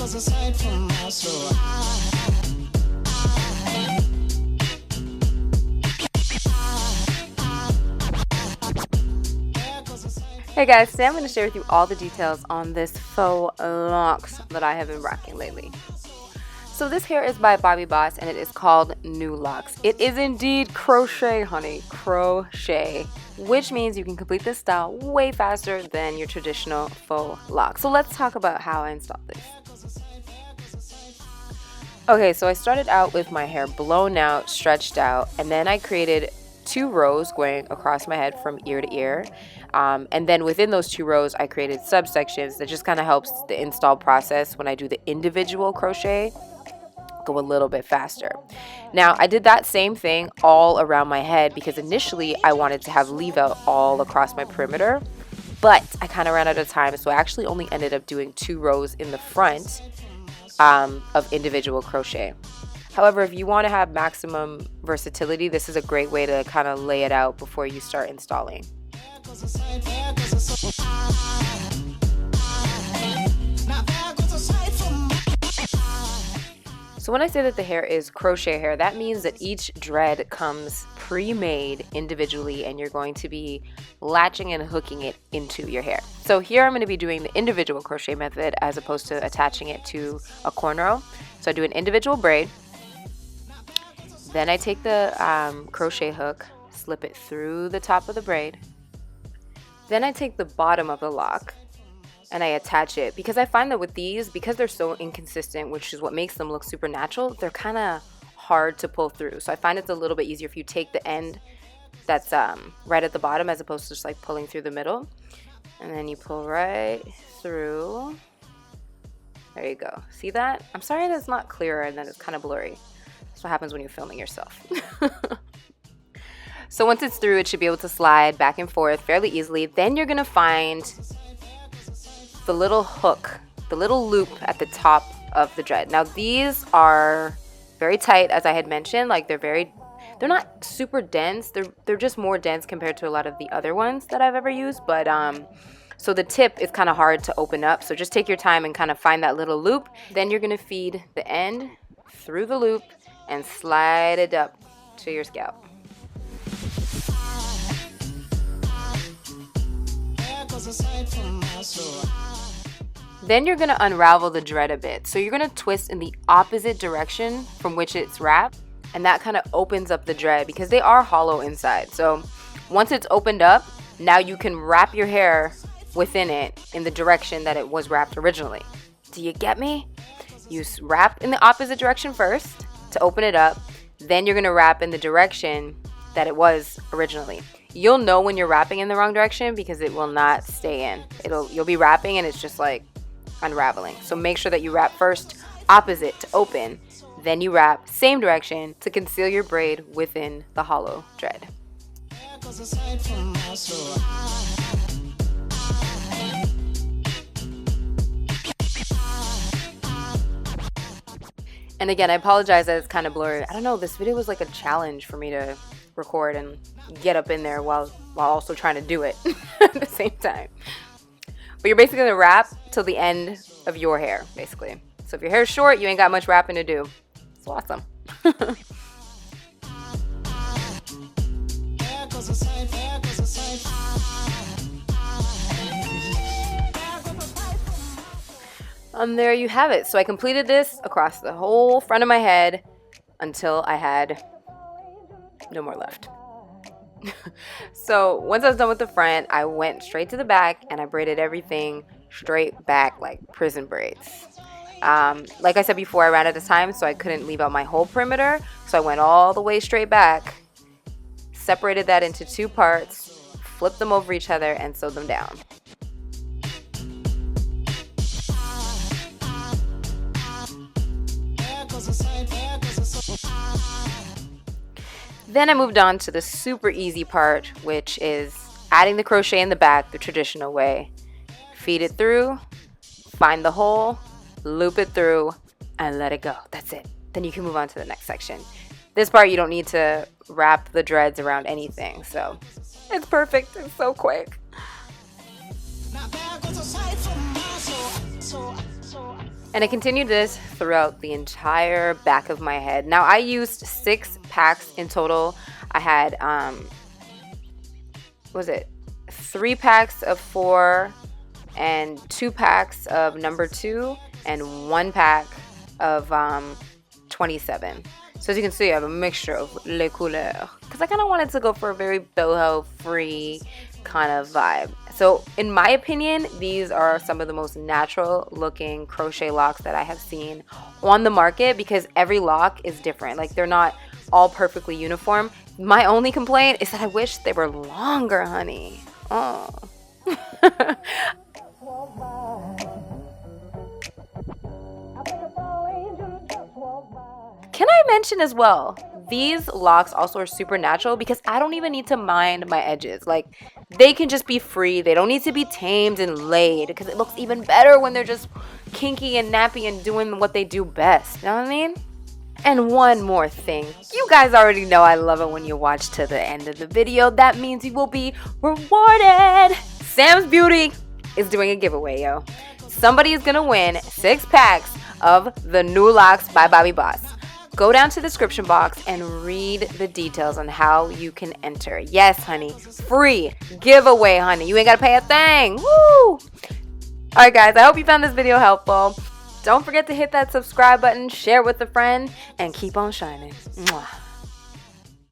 Hey guys, today I'm going to share with you all the details on this faux locks that I have been rocking lately. So this hair is by Bobbi Boss and it is called New Locs. It is indeed crochet, honey, crochet, which means you can complete this style way faster than your traditional faux lock. So let's talk about how I installed this. Okay, so I started out with my hair blown out, stretched out, and then I created 2 rows going across my head from ear to ear. And then within those 2 rows, I created subsections that just kind of helps the install process when I do the individual crochet go a little bit faster. Now, I did that same thing all around my head because initially I wanted to have leave out all across my perimeter, but I kind of ran out of time, so I actually only ended up doing 2 rows in the front of individual crochet. However, if you want to have maximum versatility, this is a great way to kind of lay it out before you start installing. So when I say that the hair is crochet hair, that means that each dread comes pre-made individually and you're going to be latching and hooking it into your hair. So here I'm going to be doing the individual crochet method as opposed to attaching it to a cornrow. So I do an individual braid. Then I take the crochet hook, slip it through the top of the braid. Then I take the bottom of the lock and I attach it, because I find that with these, because they're so inconsistent, which is what makes them look super natural, they're kind of hard to pull through. So I find it's a little bit easier if you take the end that's right at the bottom as opposed to just like pulling through the middle. And then you pull right through. There you go. See that? I'm sorry that it's not clearer and that it's kind of blurry. That's what happens when you're filming yourself. So once it's through, it should be able to slide back and forth fairly easily. Then you're going to find the little hook, the little loop at the top of the dread. Now these are very tight, as I had mentioned. Like they're not super dense. They're just more dense compared to a lot of the other ones that I've ever used. But so the tip is kind of hard to open up. So just take your time and kind of find that little loop. Then you're going to feed the end through the loop and slide it up to your scalp. Then you're going to unravel the dread a bit. So you're going to twist in the opposite direction from which it's wrapped, and that kind of opens up the dread because they are hollow inside. So once it's opened up, now you can wrap your hair within it in the direction that it was wrapped originally. Do you get me? You wrap in the opposite direction first to open it up, then you're going to wrap in the direction that it was originally. You'll know when you're wrapping in the wrong direction because it will not stay in. You'll be wrapping and it's just like unraveling. So make sure that you wrap first opposite to open, then you wrap same direction to conceal your braid within the hollow dread. And again, I apologize that it's kind of blurry. I don't know, this video was like a challenge for me to record and get up in there while also trying to do it at the same time. But you're basically going to wrap till the end of your hair, basically. So if your hair is short, you ain't got much wrapping to do. It's awesome. And there you have it. So I completed this across the whole front of my head until I had no more left. So once I was done with the front, I went straight to the back and I braided everything straight back like prison braids. Like I said before, I ran out of time, so I couldn't leave out my whole perimeter. So I went all the way straight back, separated that into 2 parts, flipped them over each other, and sewed them down. Then I moved on to the super easy part, which is adding the crochet in the back the traditional way. Feed it through, find the hole, loop it through, and let it go. That's it. Then you can move on to the next section. This part you don't need to wrap the dreads around anything, so it's perfect. It's so quick. And I continued this throughout the entire back of my head. Now I used 6 packs in total. I had, was it 3 packs of 4 and 2 packs of number 2 and 1 pack of 27. So as you can see, I have a mixture of les couleurs because I kind of wanted to go for a very boho free kind of vibe. So in my opinion, these are some of the most natural looking crochet locks that I have seen on the market because every lock is different. Like they're not all perfectly uniform. My only complaint is that I wish they were longer, honey. Oh. Can I mention as well, these locks also are super natural because I don't even need to mind my edges. Like, they can just be free. They don't need to be tamed and laid because it looks even better when they're just kinky and nappy and doing what they do best. You know what I mean? And one more thing. You guys already know I love it when you watch to the end of the video. That means you will be rewarded. SamsBeauty is doing a giveaway, yo. Somebody is going to win 6 packs of the new Locs by Bobbi Boss. Go down to the description box and read the details on how you can enter. Yes, honey. Free giveaway, honey. You ain't got to pay a thing. Woo! Alright, guys. I hope you found this video helpful. Don't forget to hit that subscribe button, share with a friend, and keep on shining. Mwah.